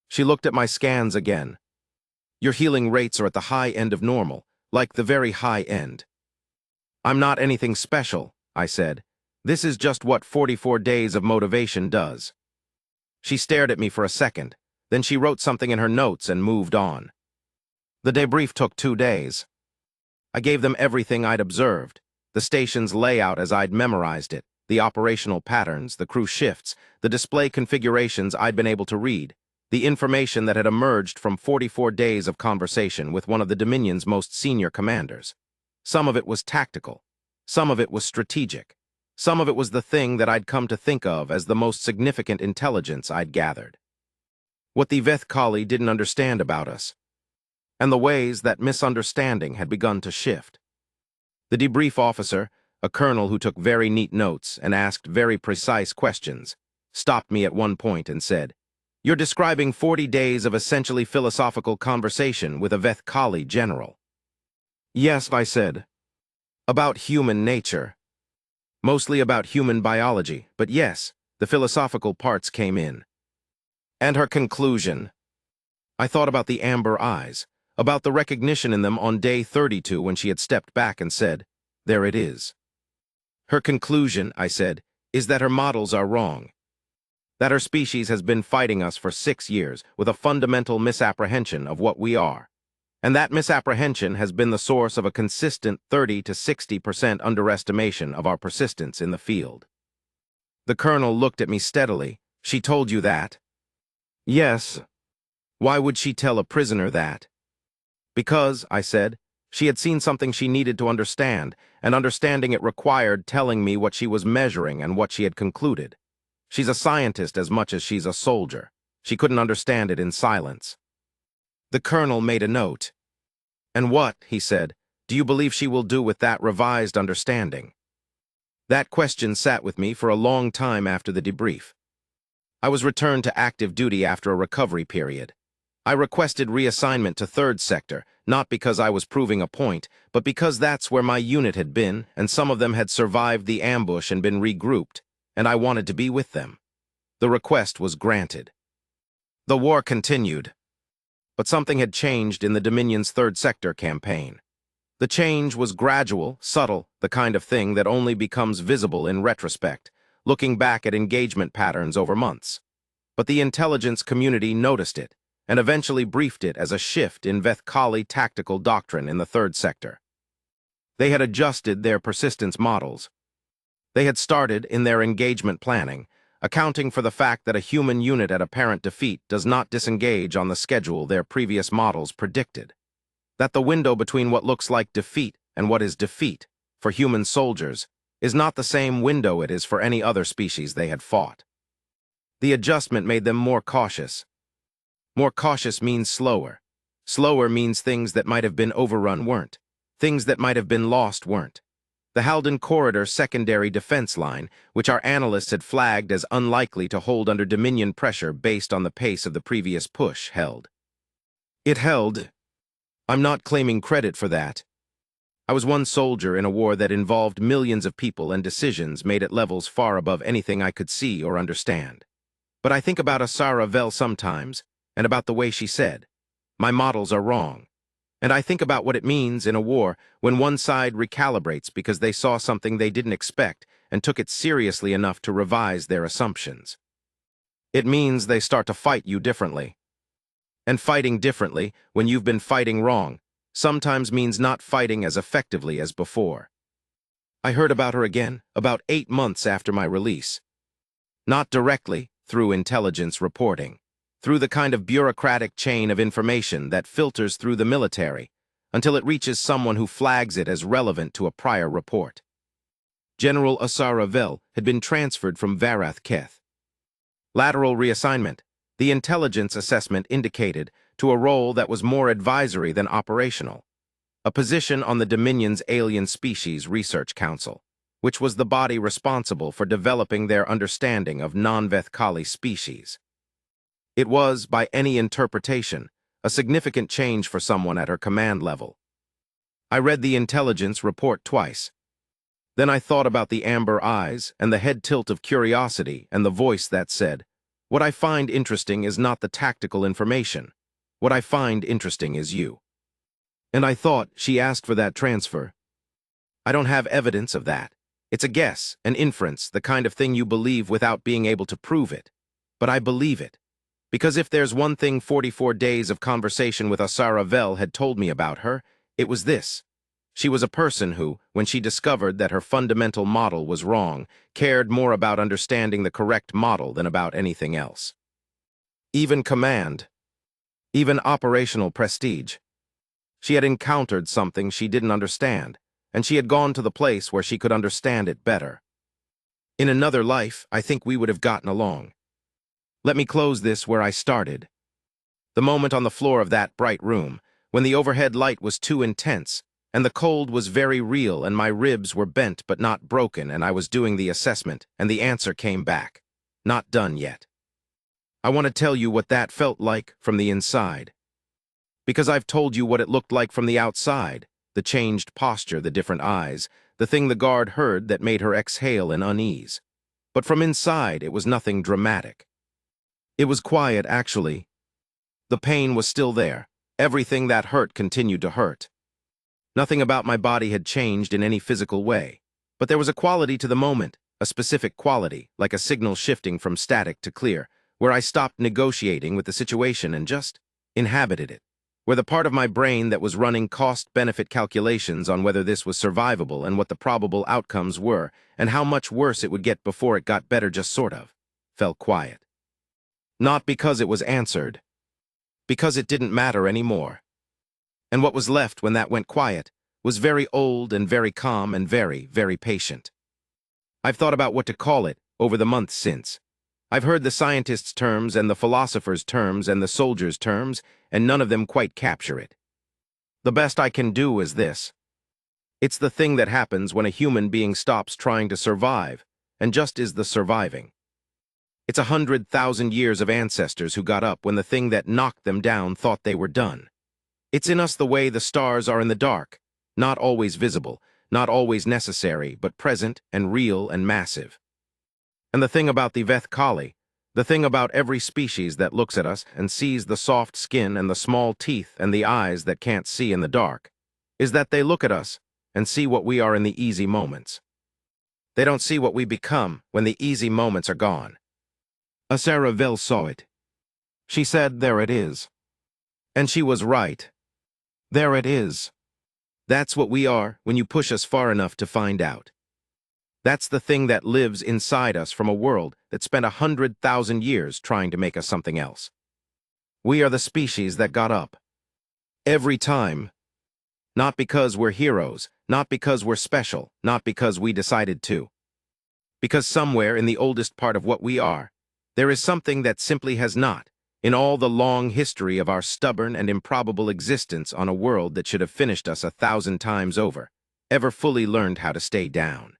She looked at my scans again. "Your healing rates are at the high end of normal, like the very high end." "I'm not anything special," I said. This is just what 44 days of motivation does. She stared at me for a second, then she wrote something in her notes and moved on. The debrief took 2 days. I gave them everything I'd observed, the station's layout as I'd memorized it, the operational patterns, the crew shifts, the display configurations I'd been able to read, the information that had emerged from 44 days of conversation with one of the Dominion's most senior commanders. Some of it was tactical. Some of it was strategic. Some of it was the thing that I'd come to think of as the most significant intelligence I'd gathered. What the Vethkali didn't understand about us, and the ways that misunderstanding had begun to shift. The debrief officer, a colonel who took very neat notes and asked very precise questions, stopped me at one point and said, "You're describing 40 days of essentially philosophical conversation with a Vethkali general." "Yes," I said. "About human nature. Mostly about human biology, but yes, the philosophical parts came in." And her conclusion. I thought about the amber eyes, about the recognition in them on day 32 when she had stepped back and said, "There it is." Her conclusion, I said, is that her models are wrong. That her species has been fighting us for 6 years with a fundamental misapprehension of what we are. And that misapprehension has been the source of a consistent 30 to 60% underestimation of our persistence in the field. The colonel looked at me steadily. "She told you that?" "Yes." "Why would she tell a prisoner that?" "Because," I said, "she had seen something she needed to understand, and understanding it required telling me what she was measuring and what she had concluded. She's a scientist as much as she's a soldier. She couldn't understand it in silence." The colonel made a note. "And what," he said, "do you believe she will do with that revised understanding?" That question sat with me for a long time after the debrief. I was returned to active duty after a recovery period. I requested reassignment to 3rd Sector, not because I was proving a point, but because that's where my unit had been, and some of them had survived the ambush and been regrouped, and I wanted to be with them. The request was granted. The war continued. But something had changed in the Dominion's 3rd Sector campaign. The change was gradual, subtle, the kind of thing that only becomes visible in retrospect, looking back at engagement patterns over months. But the intelligence community noticed it, and eventually briefed it as a shift in Vethkali tactical doctrine in the 3rd Sector. They had adjusted their persistence models. They had started in their engagement planning, accounting for the fact that a human unit at apparent defeat does not disengage on the schedule their previous models predicted. That the window between what looks like defeat and what is defeat, for human soldiers, is not the same window it is for any other species they had fought. The adjustment made them more cautious. More cautious means slower. Slower means things that might have been overrun weren't. Things that might have been lost weren't. The Halden Corridor secondary defense line, which our analysts had flagged as unlikely to hold under Dominion pressure based on the pace of the previous push, held. It held. I'm not claiming credit for that. I was one soldier in a war that involved millions of people and decisions made at levels far above anything I could see or understand. But I think about Asara Vel sometimes, and about the way she said, "My models are wrong." And I think about what it means in a war when one side recalibrates because they saw something they didn't expect and took it seriously enough to revise their assumptions. It means they start to fight you differently. And fighting differently, when you've been fighting wrong, sometimes means not fighting as effectively as before. I heard about her again, about 8 months after my release. Not directly, through intelligence reporting. Through the kind of bureaucratic chain of information that filters through the military until it reaches someone who flags it as relevant to a prior report. General Asara Vel had been transferred from Varath Keth. Lateral reassignment, the intelligence assessment indicated, to a role that was more advisory than operational. A position on the Dominion's Alien Species Research Council, which was the body responsible for developing their understanding of non-Vethkali species. It was, by any interpretation, a significant change for someone at her command level. I read the intelligence report twice. Then I thought about the amber eyes and the head tilt of curiosity and the voice that said, "What I find interesting is not the tactical information. What I find interesting is you." And I thought she asked for that transfer. I don't have evidence of that. It's a guess, an inference, the kind of thing you believe without being able to prove it. But I believe it. Because if there's one thing 44 days of conversation with Asara Vel had told me about her, it was this. She was a person who, when she discovered that her fundamental model was wrong, cared more about understanding the correct model than about anything else. Even command. Even operational prestige. She had encountered something she didn't understand, and she had gone to the place where she could understand it better. In another life, I think we would have gotten along. Let me close this where I started. The moment on the floor of that bright room, when the overhead light was too intense, and the cold was very real, and my ribs were bent but not broken, and I was doing the assessment, and the answer came back. Not done yet. I want to tell you what that felt like from the inside. Because I've told you what it looked like from the outside, the changed posture, the different eyes, the thing the guard heard that made her exhale in unease. But from inside, it was nothing dramatic. It was quiet, actually. The pain was still there. Everything that hurt continued to hurt. Nothing about my body had changed in any physical way. But there was a quality to the moment, a specific quality, like a signal shifting from static to clear, where I stopped negotiating with the situation and just inhabited it. Where the part of my brain that was running cost-benefit calculations on whether this was survivable and what the probable outcomes were, and how much worse it would get before it got better just sort of, fell quiet. Not because it was answered. Because it didn't matter anymore. And what was left when that went quiet was very old and very calm and very, very patient. I've thought about what to call it over the months since. I've heard the scientists' terms and the philosophers' terms and the soldiers' terms, and none of them quite capture it. The best I can do is this. It's the thing that happens when a human being stops trying to survive and just is the surviving. It's 100,000 years of ancestors who got up when the thing that knocked them down thought they were done. It's in us the way the stars are in the dark, not always visible, not always necessary, but present and real and massive. And the thing about the Veth Kali, the thing about every species that looks at us and sees the soft skin and the small teeth and the eyes that can't see in the dark, is that they look at us and see what we are in the easy moments. They don't see what we become when the easy moments are gone. Asara Vel saw it. She said, "There it is." And she was right. There it is. That's what we are when you push us far enough to find out. That's the thing that lives inside us from a world that spent 100,000 years trying to make us something else. We are the species that got up. Every time. Not because we're heroes, not because we're special, not because we decided to. Because somewhere in the oldest part of what we are, there is something that simply has not, in all the long history of our stubborn and improbable existence on a world that should have finished us 1,000 times over, ever fully learned how to stay down.